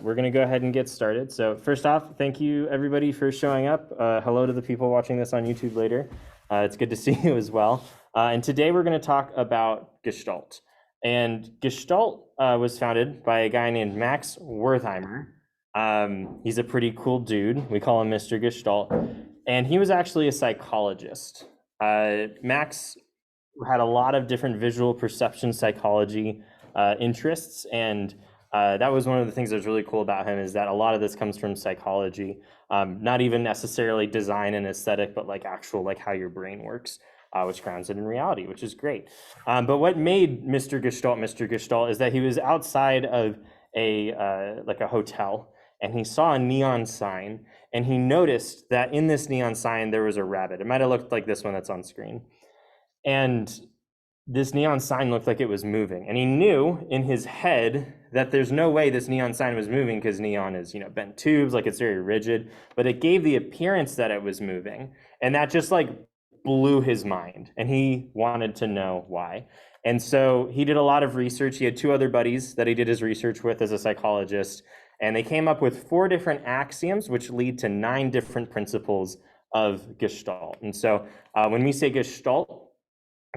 we're going to go ahead and get started. So first off, thank you everybody for showing up. Hello to the people watching this on YouTube later. It's good to see you as well. And today we're going to talk about Gestalt. And Gestalt was founded by a guy named Max Wertheimer. He's a pretty cool dude. We call him Mr. Gestalt. And he was actually a psychologist. Max had a lot of different visual perception psychology interests, and that was one of the things that was really cool about him, is that a lot of this comes from psychology, not even necessarily design and aesthetic, but like actual like how your brain works, which grounds it in reality, which is great. But what made Mr. Gestalt is that he was outside of a like a hotel, and he saw a neon sign, and he noticed that in this neon sign there was a rabbit. It might have looked like this one that's on screen. And this neon sign looked like it was moving, and he knew in his head that there's no way this neon sign was moving, because neon is, bent tubes, like it's very rigid, but it gave the appearance that it was moving, and that just like blew his mind, and he wanted to know why. And so he did a lot of research. He had two other buddies that he did his research with as a psychologist, and they came up with 4 different axioms which lead to 9 different principles of Gestalt. And so when we say Gestalt,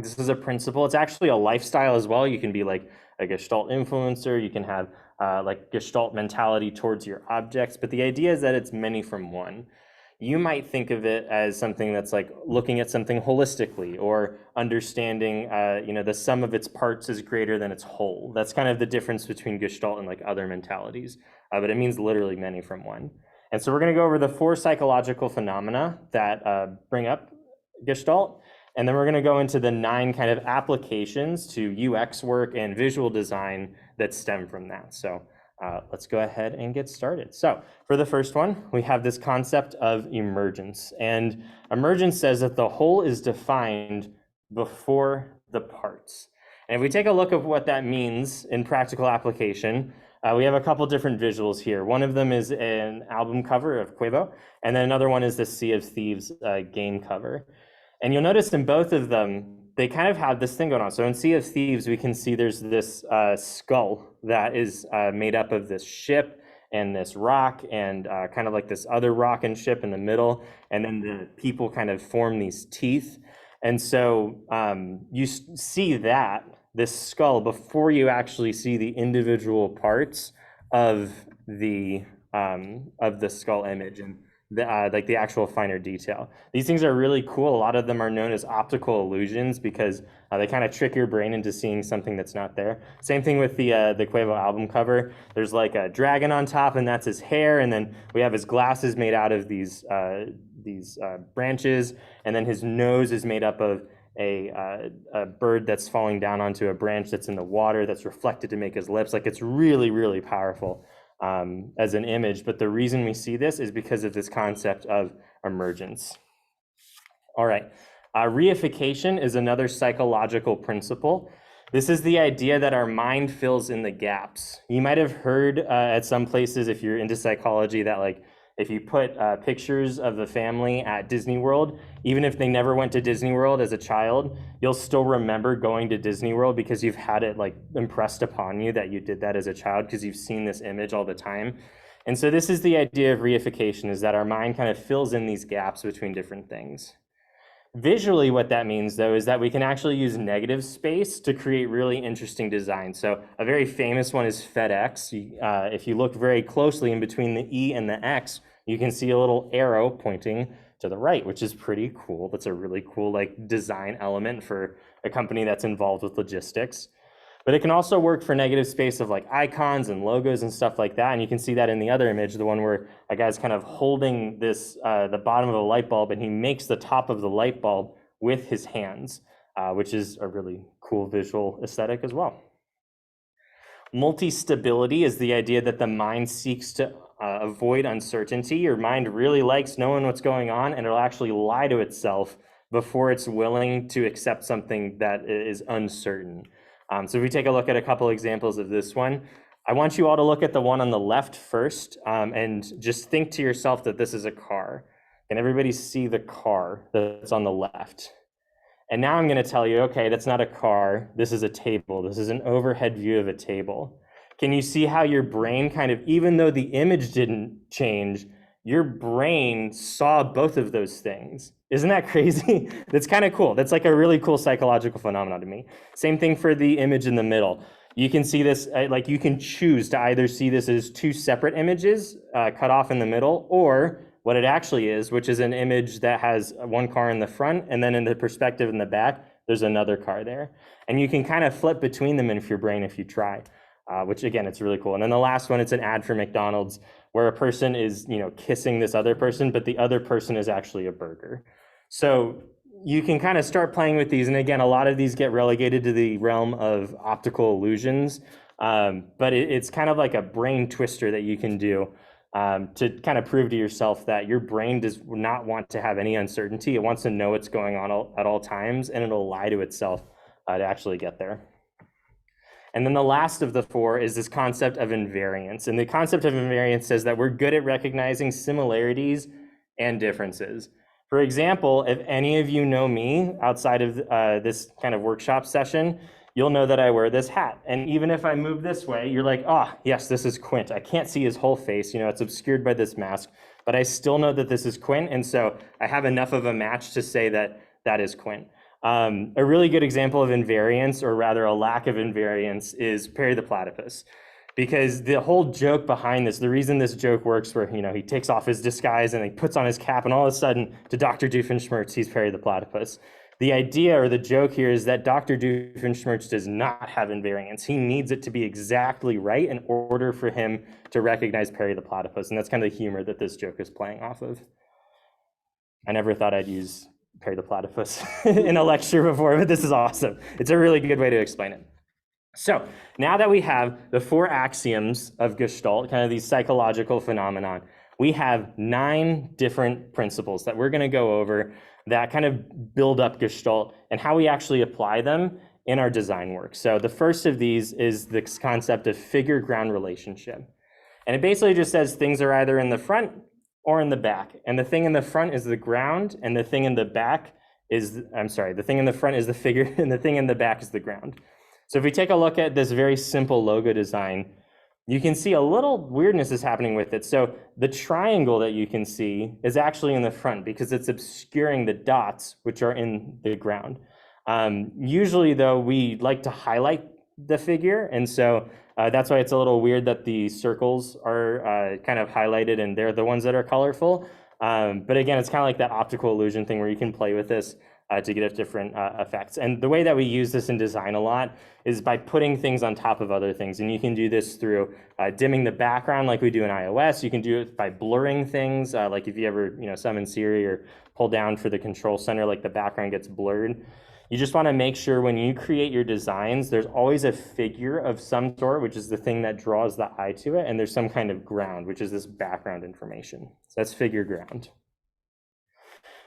this is a principle. It's actually a lifestyle as well. You can be like a Gestalt influencer. You can have like Gestalt mentality towards your objects. But the idea is that it's many from one. You might think of it as something that's like looking at something holistically, or understanding, the sum of its parts is greater than its whole. That's kind of the difference between Gestalt and like other mentalities. But it means literally many from one. And so we're going to go over the 4 psychological phenomena that bring up Gestalt. And then we're going to go into the 9 kind of applications to UX work and visual design that stem from that. So let's go ahead and get started. So for the first one, we have this concept of emergence. And emergence says that the whole is defined before the parts. And if we take a look at what that means in practical application, we have a couple different visuals here. One of them is an album cover of Quavo, and then another one is the Sea of Thieves game cover. And you'll notice in both of them, they kind of have this thing going on. So in Sea of Thieves, we can see there's this skull that is made up of this ship and this rock, and kind of like this other rock and ship in the middle. And then the people kind of form these teeth. And so you see this skull before you actually see the individual parts of the skull image, and like the actual finer detail. These things are really cool. A lot of them are known as optical illusions, because they kind of trick your brain into seeing something that's not there. Same thing with the Quavo album cover. There's like a dragon on top, and that's his hair, and then we have his glasses made out of these branches, and then his nose is made up of a bird that's falling down onto a branch that's in the water that's reflected to make his lips. Like, it's really, really powerful as an image. But the reason we see this is because of this concept of emergence. All right, reification is another psychological principle. This is the idea that our mind fills in the gaps. You might have heard at some places, if you're into psychology, that like if you put pictures of the family at Disney World, even if they never went to Disney World as a child, you'll still remember going to Disney World, because you've had it like impressed upon you that you did that as a child, because you've seen this image all the time. And so this is the idea of reification, is that our mind kind of fills in these gaps between different things. Visually, what that means, though, is that we can actually use negative space to create really interesting designs. So a very famous one is FedEx. If you look very closely in between the E and the X, you can see a little arrow pointing to the right, which is pretty cool. That's a really cool like design element for a company that's involved with logistics. But it can also work for negative space of like icons and logos and stuff like that. And you can see that in the other image, the one where a guy's kind of holding this, the bottom of a light bulb, and he makes the top of the light bulb with his hands, which is a really cool visual aesthetic as well. Multi-stability is the idea that the mind seeks to avoid uncertainty. Your mind really likes knowing what's going on, and it'll actually lie to itself before it's willing to accept something that is uncertain. So if we take a look at a couple examples of this one, I want you all to look at the one on the left first, and just think to yourself that this is a car. Can everybody see the car that's on the left? And now I'm going to tell you, okay, that's not a car. This is a table. This is an overhead view of a table. Can you see how your brain kind of, even though the image didn't change, your brain saw both of those things? Isn't that crazy? That's kind of cool. That's like a really cool psychological phenomenon to me. Same thing for the image in the middle. You can see this, like you can choose to either see this as two separate images cut off in the middle, or what it actually is, which is an image that has one car in the front, and then in the perspective in the back, there's another car there. And you can kind of flip between them in your brain if you try, which again, it's really cool. And then the last one, it's an ad for McDonald's where a person is, kissing this other person, but the other person is actually a burger. So you can kind of start playing with these. And again, a lot of these get relegated to the realm of optical illusions, but it's kind of like a brain twister that you can do to kind of prove to yourself that your brain does not want to have any uncertainty. It wants to know what's going on at all times, and it'll lie to itself to actually get there. And then the last of the four is this concept of invariance. And the concept of invariance says that we're good at recognizing similarities and differences. For example, if any of you know me outside of this kind of workshop session, you'll know that I wear this hat. And even if I move this way, you're like, oh, yes, this is Quint. I can't see his whole face. It's obscured by this mask, but I still know that this is Quint. And so I have enough of a match to say that that is Quint. A really good example of invariance, or rather a lack of invariance, is Perry the Platypus. Because the whole joke behind this, the reason this joke works where, he takes off his disguise and he puts on his cap and all of a sudden to Dr. Doofenshmirtz, he's Perry the Platypus. The idea or the joke here is that Dr. Doofenshmirtz does not have invariance. He needs it to be exactly right in order for him to recognize Perry the Platypus. And that's kind of the humor that this joke is playing off of. I never thought I'd use Perry the Platypus in a lecture before, but this is awesome. It's a really good way to explain it. So now that we have the four axioms of Gestalt, kind of these psychological phenomenon, we have 9 different principles that we're going to go over that kind of build up Gestalt and how we actually apply them in our design work. So the first of these is this concept of figure-ground relationship. And it basically just says things are either in the front or in the back. And the thing in the front is the ground, and the thing in the back is, the thing in the front is the figure, and the thing in the back is the ground. So if we take a look at this very simple logo design, you can see a little weirdness is happening with it. So the triangle that you can see is actually in the front because it's obscuring the dots, which are in the ground. Usually though, we like to highlight the figure. And so that's why it's a little weird that the circles are kind of highlighted and they're the ones that are colorful. But again, it's kind of like that optical illusion thing where you can play with this to get different effects. And the way that we use this in design a lot is by putting things on top of other things. And you can do this through dimming the background like we do in iOS. You can do it by blurring things, like if you ever summon Siri or pull down for the control center, like the background gets blurred. You just want to make sure when you create your designs, there's always a figure of some sort, which is the thing that draws the eye to it. And there's some kind of ground, which is this background information. So that's figure ground.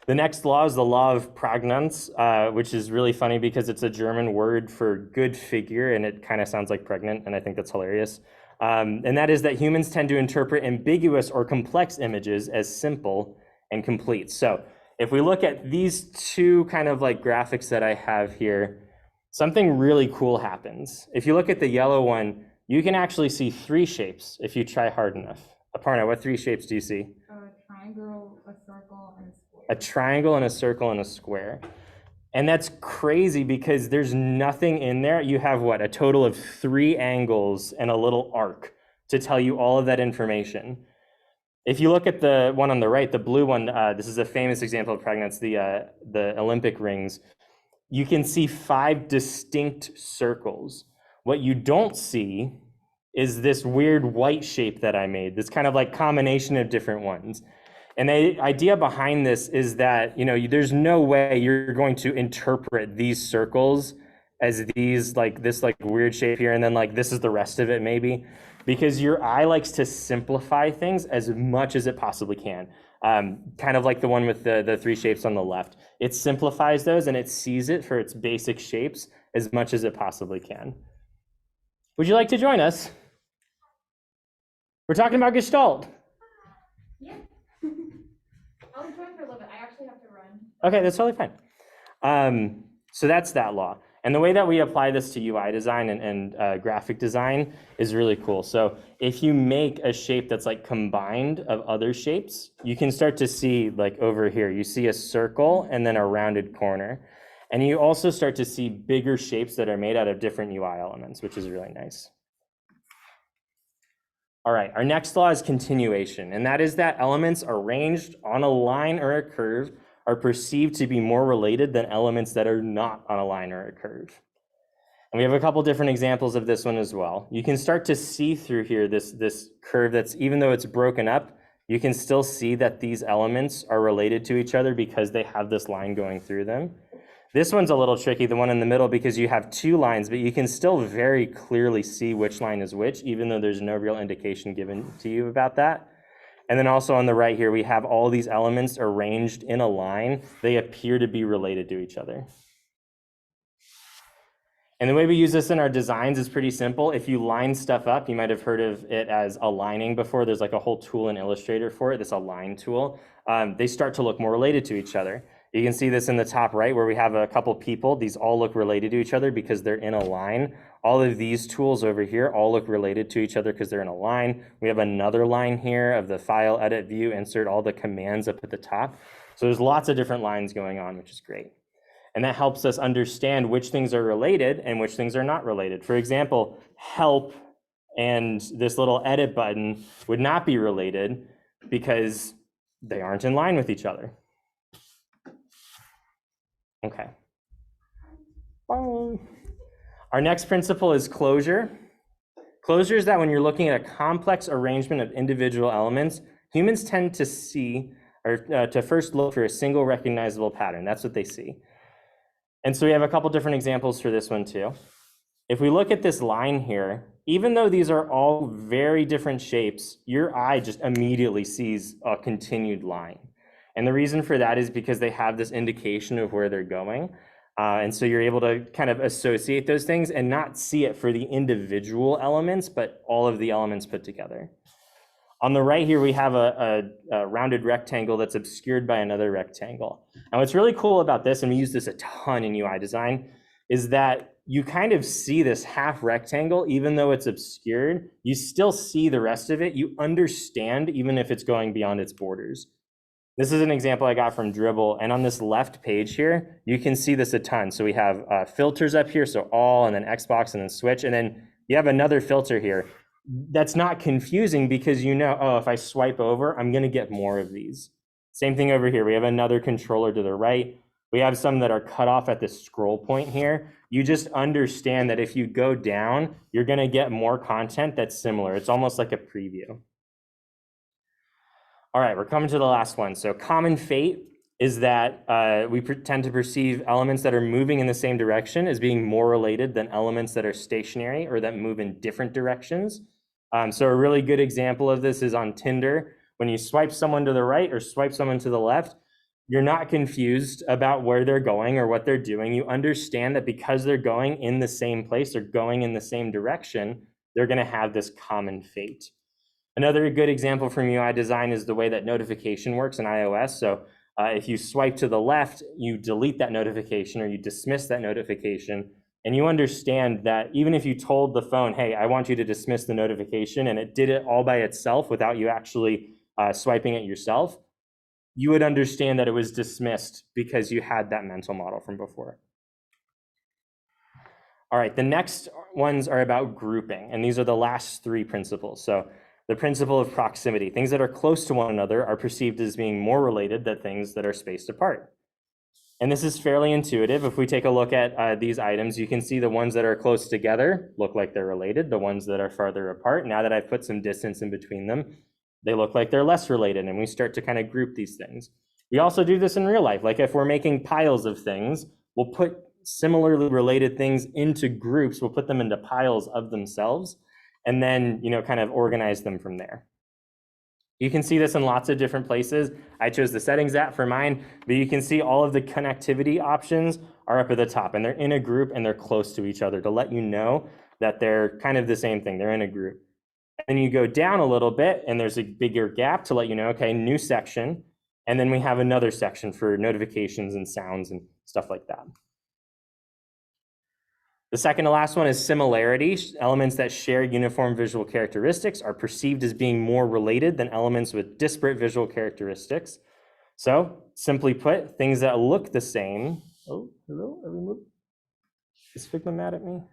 The next law is the law of Prägnanz, which is really funny because it's a German word for good figure, and it kind of sounds like pregnant, and I think that's hilarious. And that is that humans tend to interpret ambiguous or complex images as simple and complete. So if we look at these two kind of like graphics that I have here, something really cool happens. If you look at the yellow one, you can actually see 3 shapes if you try hard enough. Aparna, what 3 shapes do you see? A triangle, a circle, and a square. A triangle and a circle and a square. And that's crazy because there's nothing in there. You have what? A total of 3 angles and a little arc to tell you all of that information. If you look at the one on the right, the blue one, this is a famous example of Prägnanz, the Olympic rings. You can see 5 distinct circles. What you don't see is this weird white shape that I made, this kind of like combination of different ones. And the idea behind this is that, there's no way you're going to interpret these circles as these this weird shape here, and then this is the rest of it maybe, because your eye likes to simplify things as much as it possibly can. Kind of like the one with the 3 shapes on the left. It simplifies those and it sees it for its basic shapes as much as it possibly can. Would you like to join us? We're talking about Gestalt. Yeah. I'll join for a little bit. I actually have to run. Okay, that's totally fine. So that's that law. And the way that we apply this to UI design and graphic design is really cool. So if you make a shape that's like combined of other shapes, you can start to see, like over here, you see a circle and then a rounded corner. And you also start to see bigger shapes that are made out of different UI elements, which is really nice. All right, our next law is continuation, and that is that elements arranged on a line or a curve are perceived to be more related than elements that are not on a line or a curve. And we have a couple different examples of this one as well. You can start to see through here this curve that's, even though it's broken up, you can still see that these elements are related to each other because they have this line going through them. This one's a little tricky, the one in the middle, because you have two lines, but you can still very clearly see which line is which, even though there's no real indication given to you about that. And then also on the right here, we have all these elements arranged in a line. They appear to be related to each other. And the way we use this in our designs is pretty simple. If you line stuff up, you might have heard of it as aligning before. There's like a whole tool in Illustrator for it, this align tool. They start to look more related to each other. You can see this in the top right where we have a couple people. These all look related to each other because they're in a line. All of these tools over here all look related to each other because they're in a line. We have another line here of the file, edit, view, insert, all the commands up at the top. So there's lots of different lines going on, which is great. And that helps us understand which things are related and which things are not related. For example, help and this little edit button would not be related because they aren't in line with each other. Okay. Our next principle is closure. Closure is that when you're looking at a complex arrangement of individual elements, humans tend to see, or to first look for a single recognizable pattern. That's what they see. And so we have a couple different examples for this one too. If we look at this line here, even though these are all very different shapes, your eye just immediately sees a continued line. And the reason for that is because they have this indication of where they're going. And so you're able to kind of associate those things and not see it for the individual elements, but all of the elements put together. On the right here, we have a rounded rectangle that's obscured by another rectangle. And what's really cool about this, and we use this a ton in UI design, is that you kind of see this half rectangle, even though it's obscured, you still see the rest of it. You understand even if it's going beyond its borders. This is an example I got from Dribble, and on this left page here, you can see this a ton. So we have filters up here, so all, and then Xbox, and then switch, and then you have another filter here. That's not confusing because you know, oh, if I swipe over, I'm gonna get more of these. Same thing over here, we have another controller to the right. We have some that are cut off at this scroll point here. You just understand that if you go down, you're gonna get more content that's similar. It's almost like a preview. All right, we're coming to the last one. So common fate is that we tend to perceive elements that are moving in the same direction as being more related than elements that are stationary or that move in different directions. So a really good example of this is on Tinder. When you swipe someone to the right or swipe someone to the left, you're not confused about where they're going or what they're doing. You understand that because they're going in the same place, they're going in the same direction, they're gonna have this common fate. Another good example from UI design is the way that notification works in iOS. So if you swipe to the left, you delete that notification or you dismiss that notification. And you understand that even if you told the phone, hey, I want you to dismiss the notification, and it did it all by itself without you actually swiping it yourself, you would understand that it was dismissed because you had that mental model from before. All right, the next ones are about grouping, and these are the last three principles. So the principle of proximity, things that are close to one another are perceived as being more related than things that are spaced apart. And this is fairly intuitive. If we take a look at these items, you can see the ones that are close together look like they're related. The ones that are farther apart, now that I've put some distance in between them, they look like they're less related, and we start to kind of group these things. We also do this in real life. Like if we're making piles of things, we'll put similarly related things into groups. We'll put them into piles of themselves, and then, you know, kind of organize them from there. You can see this in lots of different places. I chose the settings app for mine, but you can see all of the connectivity options are up at the top, and they're in a group and they're close to each other to let you know that they're kind of the same thing. They're in a group. And you go down a little bit and there's a bigger gap to let you know, okay, new section. And then we have another section for notifications and sounds and stuff like that. The second to last one is similarity. Elements that share uniform visual characteristics are perceived as being more related than elements with disparate visual characteristics. So, simply put, things that look the same. Oh, hello, are we moving? Is Figma mad at me?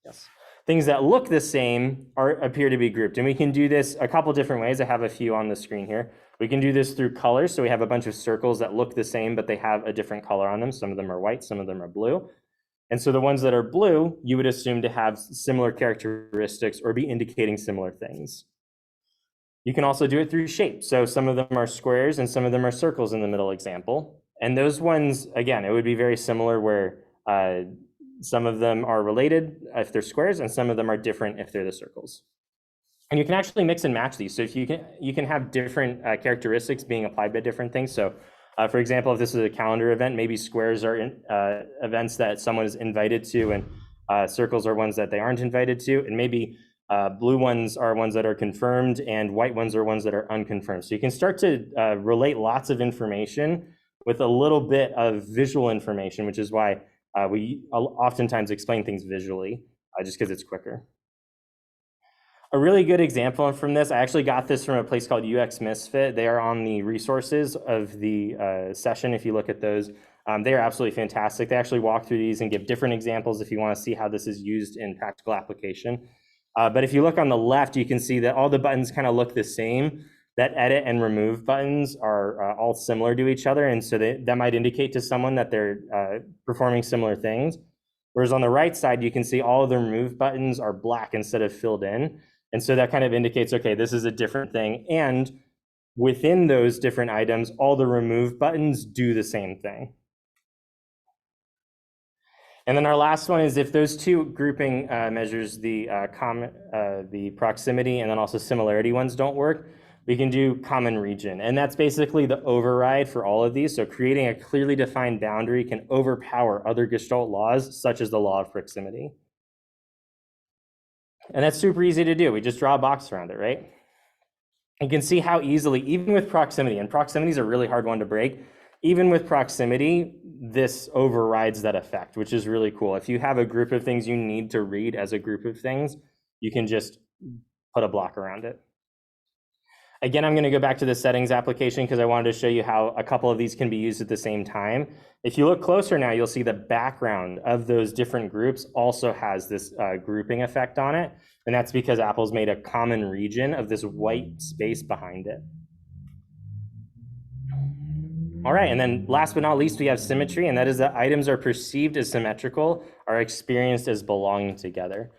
Yes. Things that look the same appear to be grouped. And we can do this a couple different ways. I have a few on the screen here. We can do this through colors. So we have a bunch of circles that look the same, but they have a different color on them. Some of them are white, some of them are blue. And so the ones that are blue, you would assume to have similar characteristics or be indicating similar things. You can also do it through shapes. So some of them are squares and some of them are circles in the middle example. And those ones, again, it would be very similar where some of them are related if they're squares and some of them are different if they're the circles. And you can actually mix and match these. So if you can have different characteristics being applied by different things. So for example, if this is a calendar event, maybe squares are events that someone is invited to and circles are ones that they aren't invited to. And maybe blue ones are ones that are confirmed and white ones are ones that are unconfirmed. So you can start to relate lots of information with a little bit of visual information, which is why we oftentimes explain things visually, just because it's quicker. A really good example from this, I actually got this from a place called UX Misfit. They are on the resources of the session. If you look at those, they are absolutely fantastic. They actually walk through these and give different examples if you want to see how this is used in practical application. But if you look on the left, you can see that all the buttons kind of look the same. That edit and remove buttons are all similar to each other. And so that might indicate to someone that they're performing similar things. Whereas on the right side, you can see all of the remove buttons are black instead of filled in. And so that kind of indicates, okay, this is a different thing. And within those different items, all the remove buttons do the same thing. And then our last one is if those two grouping measures, the proximity and then also similarity ones don't work, we can do common region. And that's basically the override for all of these. So creating a clearly defined boundary can overpower other Gestalt laws, such as the law of proximity. And that's super easy to do. We just draw a box around it, right? You can see how easily, even with proximity, and proximity is a really hard one to break, even with proximity, this overrides that effect, which is really cool. If you have a group of things you need to read as a group of things, you can just put a block around it. Again, I'm going to go back to the settings application because I wanted to show you how a couple of these can be used at the same time. If you look closer now, you'll see the background of those different groups also has this grouping effect on it. And that's because Apple's made a common region of this white space behind it. All right, and then last but not least, we have symmetry, and that is that items are perceived as symmetrical, are experienced as belonging together.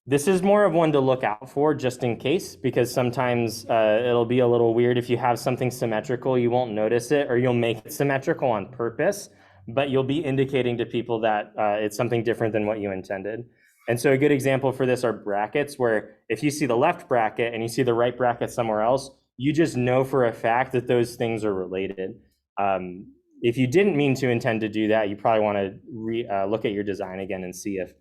This is more of one to look out for just in case, because sometimes it'll be a little weird if you have something symmetrical, you won't notice it, or you'll make it symmetrical on purpose, but you'll be indicating to people that it's something different than what you intended. And so a good example for this are brackets, where if you see the left bracket and you see the right bracket somewhere else, you just know for a fact that those things are related. If you didn't mean to intend to do that, you probably want to look at your design again and see if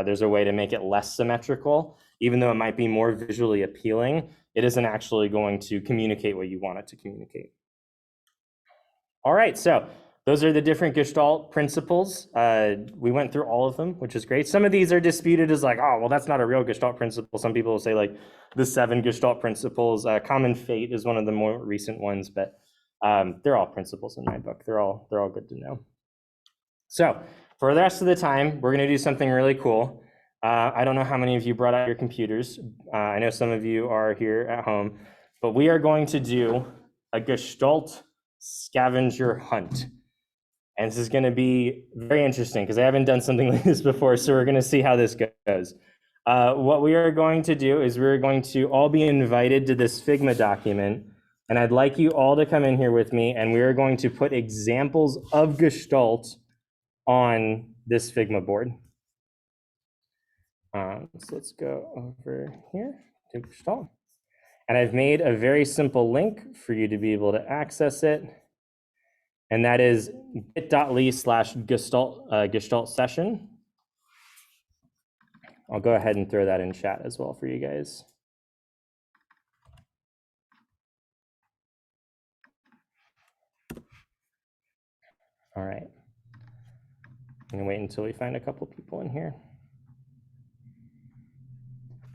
there's a way to make it less symmetrical. Even though it might be more visually appealing, it isn't actually going to communicate what you want it to communicate. All right, so those are the different Gestalt principles. We went through all of them, which is great. Some of these are disputed as like, oh, well, that's not a real Gestalt principle. Some people will say like the 7 Gestalt principles. Common fate is one of the more recent ones, but they're all principles in my book. They're all good to know. So for the rest of the time, we're going to do something really cool. I don't know how many of you brought out your computers. I know some of you are here at home, but we are going to do a Gestalt scavenger hunt. And this is going to be very interesting because I haven't done something like this before, so we're going to see how this goes. What we are going to do is we're going to all be invited to this Figma document, and I'd like you all to come in here with me, and we are going to put examples of Gestalt on this Figma board. So let's go over here to Gestalt. And I've made a very simple link for you to be able to access it. And that is bit.ly/Gestalt session. I'll go ahead and throw that in chat as well for you guys. All right. I'm gonna wait until we find a couple people in here.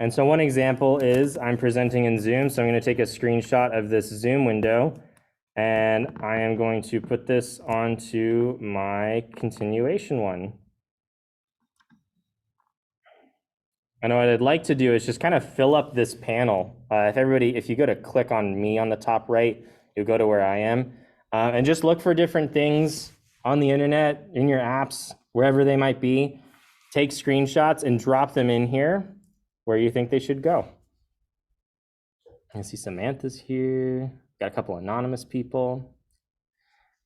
And so one example is I'm presenting in Zoom, so I'm going to take a screenshot of this Zoom window, and I am going to put this onto my continuation one. And what I'd like to do is just kind of fill up this panel. If you go to click on me on the top right, you'll go to where I am, and just look for different things on the internet, in your apps, wherever they might be. Take screenshots and drop them in here where you think they should go. I see Samantha's here. Got a couple anonymous people.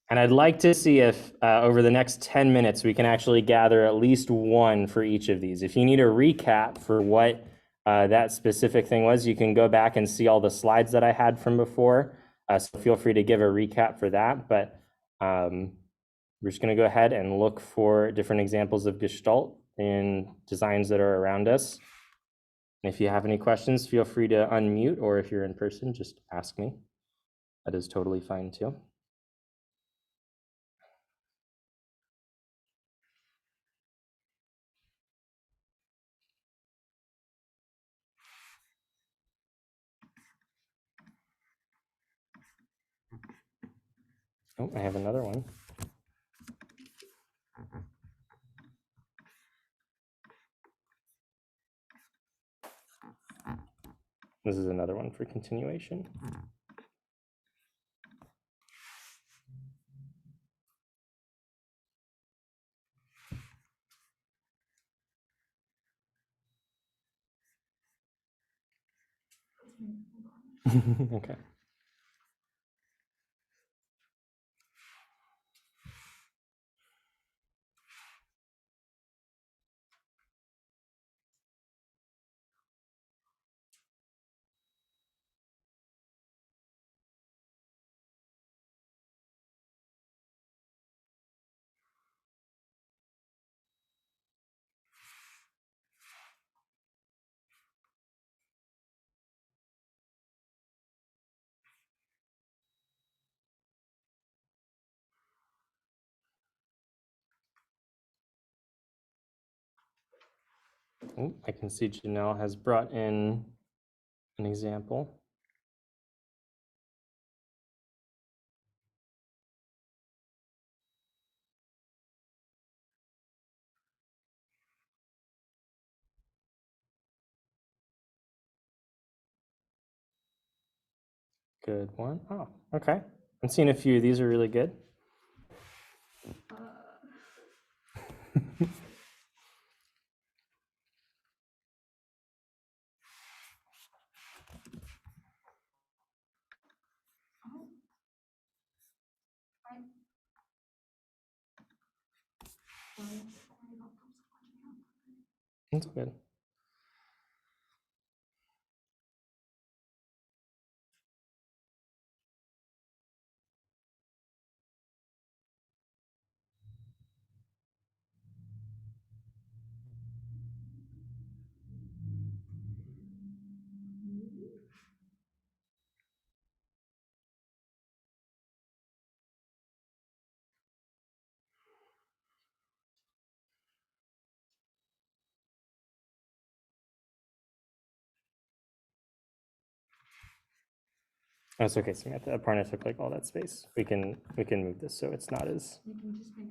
And I'd like to see if over the next 10 minutes, we can actually gather at least one for each of these. If you need a recap for what that specific thing was, you can go back and see all the slides that I had from before. So feel free to give a recap for that. But we're just going to go ahead and look for different examples of Gestalt in designs that are around us. And if you have any questions, feel free to unmute, or if you're in person, just ask me. That is totally fine too. Oh, I have another one. This is another one for continuation. Okay. Oh, I can see Janelle has brought in an example. Good one. Oh, okay. I'm seeing a few. These are really good. That's good. That's okay, Samantha. Aparna took like all that space. We can move this so it's not as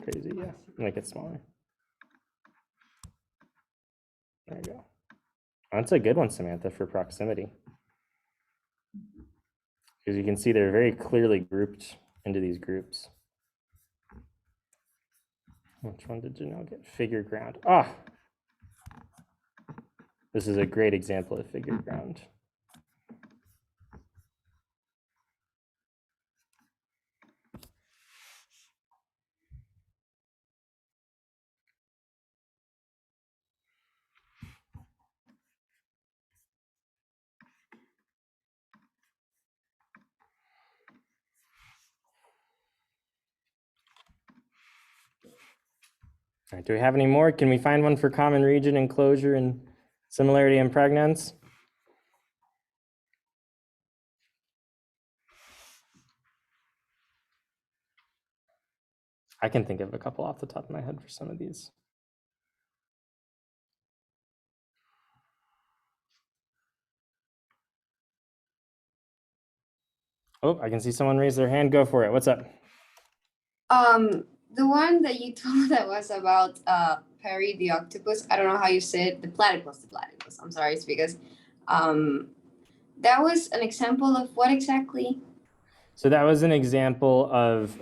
crazy. Yeah, make it smaller. There you go. That's a good one, Samantha, for proximity. Because you can see they're very clearly grouped into these groups. Which one did Janelle get? Figure ground. Ah, this is a great example of figure ground. All right, do we have any more? Can we find one for common region, enclosure, and similarity and pregnance? I can think of a couple off the top of my head for some of these. Oh, I can see someone raise their hand. Go for it. What's up? The one that you told that was about Perry the octopus. I don't know how you said the platypus. I'm sorry, it's because that was an example of what exactly? So that was an example of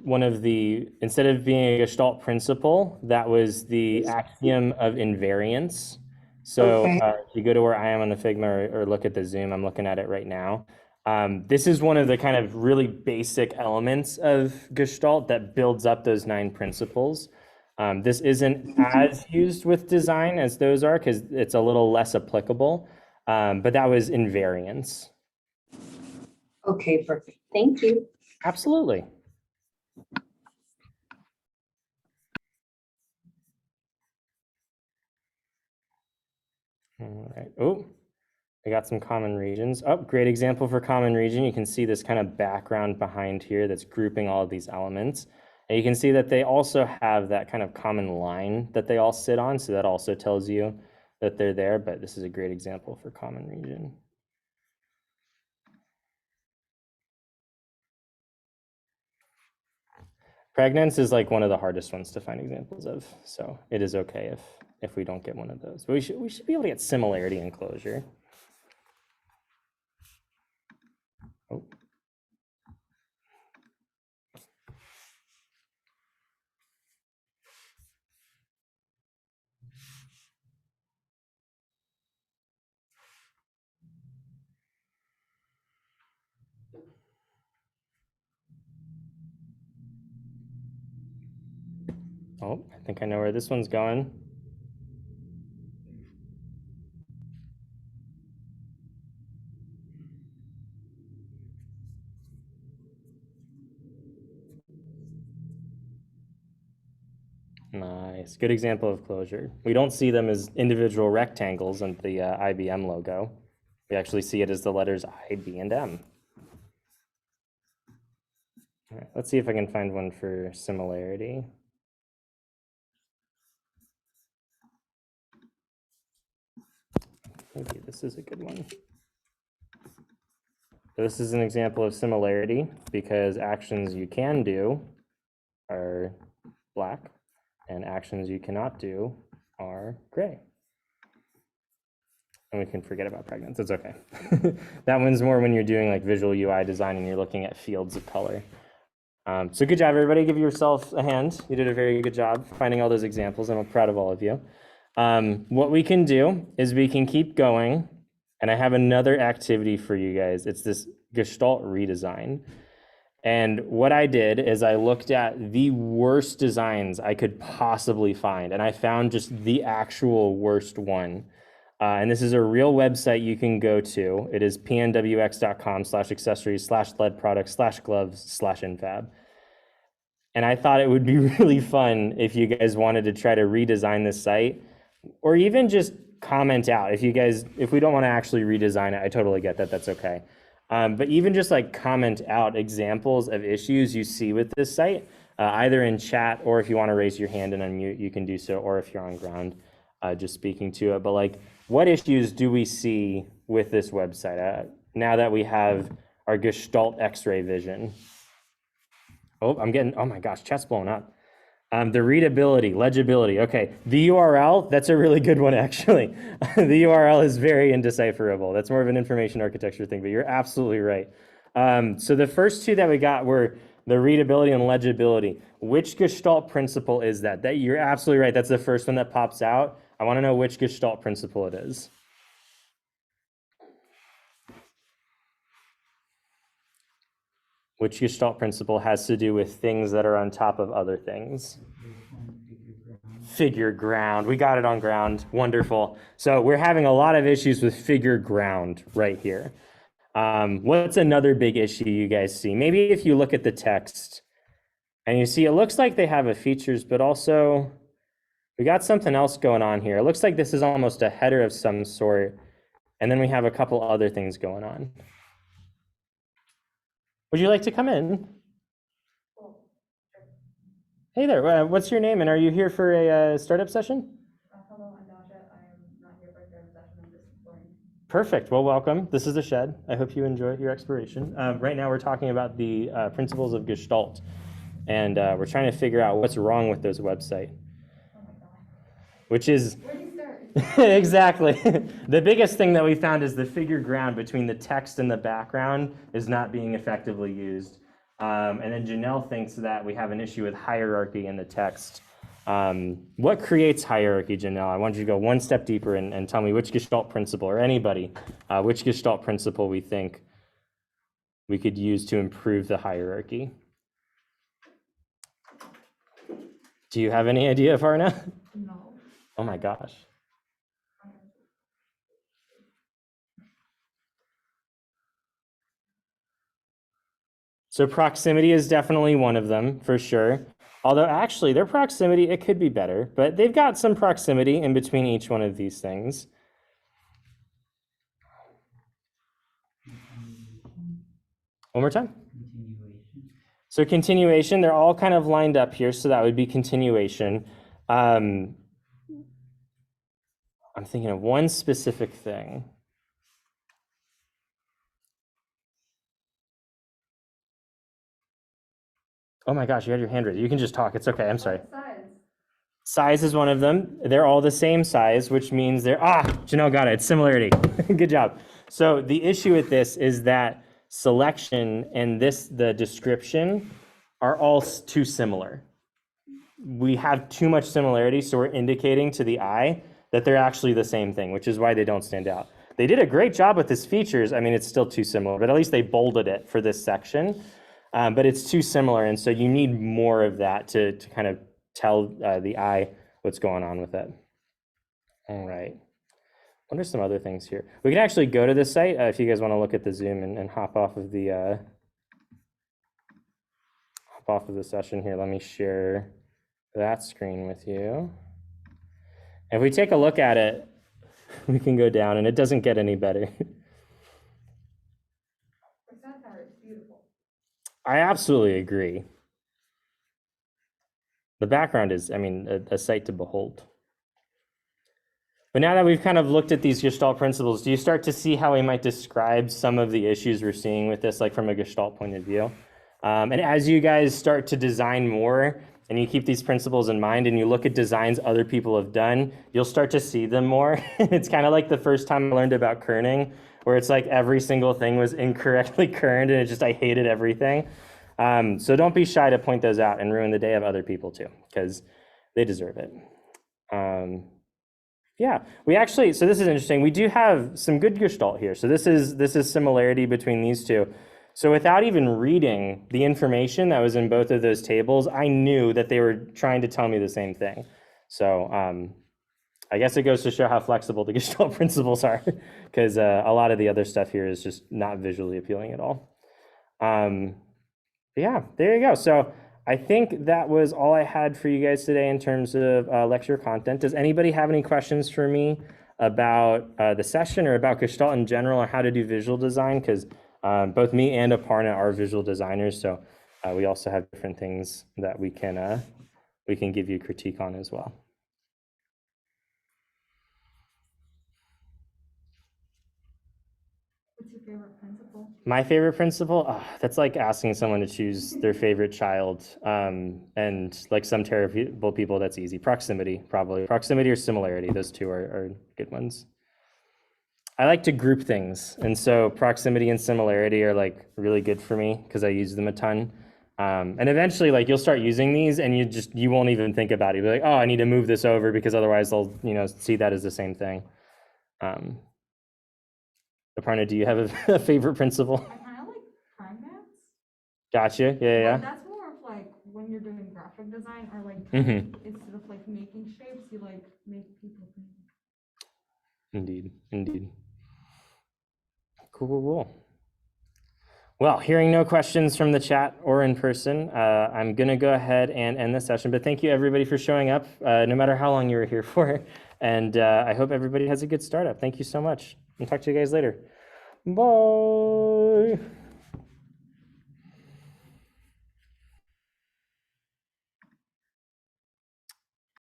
one of the, instead of being a Gestalt principle, that was the axiom of invariance. So Okay. if you go to where I am on the Figma or look at the Zoom, I'm looking at it right now. This is one of the kind of really basic elements of Gestalt that builds up those 9 principles. This isn't as used with design as those are because it's a little less applicable, but that was invariance. Okay, perfect. Thank you. Absolutely. All right. Oh, I got some common regions. Oh, great example for common region. You can see this kind of background behind here that's grouping all of these elements. And you can see that they also have that kind of common line that they all sit on. So that also tells you that they're there, but this is a great example for common region. Pregnance is like one of the hardest ones to find examples of. So it is okay if we don't get one of those. But we should be able to get similarity and closure. Oh. Oh, I think I know where this one's going. Nice, good example of closure. We don't see them as individual rectangles on the IBM logo. We actually see it as the letters I, B, and M. All right, let's see if I can find one for similarity. Maybe this is a good one. So this is an example of similarity because actions you can do are black and actions you cannot do are gray. And we can forget about pregnance, it's okay. That one's more when you're doing like visual UI design and you're looking at fields of color. So good job, everybody. Give yourself a hand. You did a very good job finding all those examples, and I'm proud of all of you. What we can do is we can keep going, and I have another activity for you guys. It's this Gestalt redesign. And what I did is I looked at the worst designs I could possibly find, and I found just the actual worst one. And this is a real website you can go to. It is pnwx.com/accessories/lead products/gloves/infab. And I thought it would be really fun if you guys wanted to try to redesign this site, or even just comment out. If we don't want to actually redesign it, I totally get that, that's okay. But even just like comment out examples of issues you see with this site, either in chat, or if you want to raise your hand and unmute, you can do so, or if you're on ground, just speaking to it. But like, what issues do we see with this website now that we have our Gestalt X-ray vision? Oh, oh my gosh, chat's blowing up. The readability, legibility. Okay, the URL, that's a really good one, actually. The URL is very indecipherable. That's more of an information architecture thing, but you're absolutely right. So the first two that we got were the readability and legibility. Which Gestalt principle is that? You're absolutely right. That's the first one that pops out. I want to know which Gestalt principle it is. Which Gestalt principle has to do with things that are on top of other things? Figure ground. We got it on ground. Wonderful. So we're having a lot of issues with figure ground right here. What's another big issue you guys see? Maybe if you look at the text and you see it looks like they have a features, but also we got something else going on here. It looks like this is almost a header of some sort, and then we have a couple other things going on. Would you like to come in? Hey there, what's your name and are you here for a startup session? Hello, I'm Dasha. I am not here for a therapy session. I'm just learning. Perfect. Well, welcome. This is the Shed. I hope you enjoy your exploration. Right now, we're talking about the principles of Gestalt, and we're trying to figure out what's wrong with those website, Oh my god. which is Where do you start? exactly the biggest thing that we found is the figure ground between the text and the background is not being effectively used. And then Janelle thinks that we have an issue with hierarchy in the text. What creates hierarchy, Janelle? I want you to go one step deeper and tell me which Gestalt principle, or anybody, which Gestalt principle we think we could use to improve the hierarchy. Do you have any idea, Varna? No. Oh my gosh. So proximity is definitely one of them, for sure. Although actually their proximity, it could be better, but they've got some proximity in between each one of these things. One more time. So continuation, they're all kind of lined up here, so that would be continuation. I'm thinking of one specific thing. Oh my gosh, you had your hand raised. You can just talk. It's okay. I'm sorry. Size. Size is one of them. They're all the same size, which means they're, Janelle got it. It's similarity. Good job. So the issue with this is that selection and the description are all too similar. We have too much similarity, so we're indicating to the eye that they're actually the same thing, which is why they don't stand out. They did a great job with this features. I mean, it's still too similar, but at least they bolded it for this section. But it's too similar, and so you need more of that to kind of tell the eye what's going on with it. All right. What are some other things here? We can actually go to this site if you guys want to look at the Zoom and hop off of the session here. Let me share that screen with you. If we take a look at it, we can go down, and it doesn't get any better. The satire is beautiful. I absolutely agree. The background is, I mean, a sight to behold. But now that we've kind of looked at these Gestalt principles, do you start to see how we might describe some of the issues we're seeing with this, like from a Gestalt point of view? And as you guys start to design more, and you keep these principles in mind, and you look at designs other people have done, you'll start to see them more. It's kind of like the first time I learned about kerning, where it's like every single thing was incorrectly kerned, and I hated everything. So don't be shy to point those out and ruin the day of other people too, because they deserve it. Yeah, we actually, so this is interesting. We do have some good Gestalt here. So this is similarity between these two. So without even reading the information that was in both of those tables, I knew that they were trying to tell me the same thing. So I guess it goes to show how flexible the Gestalt principles are, because a lot of the other stuff here is just not visually appealing at all. Yeah, there you go. So I think that was all I had for you guys today in terms of lecture content. Does anybody have any questions for me about the session or about Gestalt in general, or how to do visual design? Because both me and Aparna are visual designers, so we also have different things that we can give you critique on as well. What's your favorite principle? My favorite principle? That's like asking someone to choose their favorite child. And like some terrible people, that's easy. Proximity, probably. Proximity or similarity, those two are good ones. I like to group things, and so proximity and similarity are like really good for me because I use them a ton. And eventually, like, you'll start using these, and you won't even think about it. You'll be like, oh, I need to move this over because otherwise they'll see that as the same thing. Aparna, do you have a favorite principle? I kind of like prime maps. Gotcha. Yeah. That's more of like when you're doing graphic design, or like instead of like making shapes, you like make people think. Indeed. Cool. Well, hearing no questions from the chat or in person, I'm going to go ahead and end the session. But thank you, everybody, for showing up, no matter how long you were here for. And I hope everybody has a good startup. Thank you so much. I'll talk to you guys later. Bye.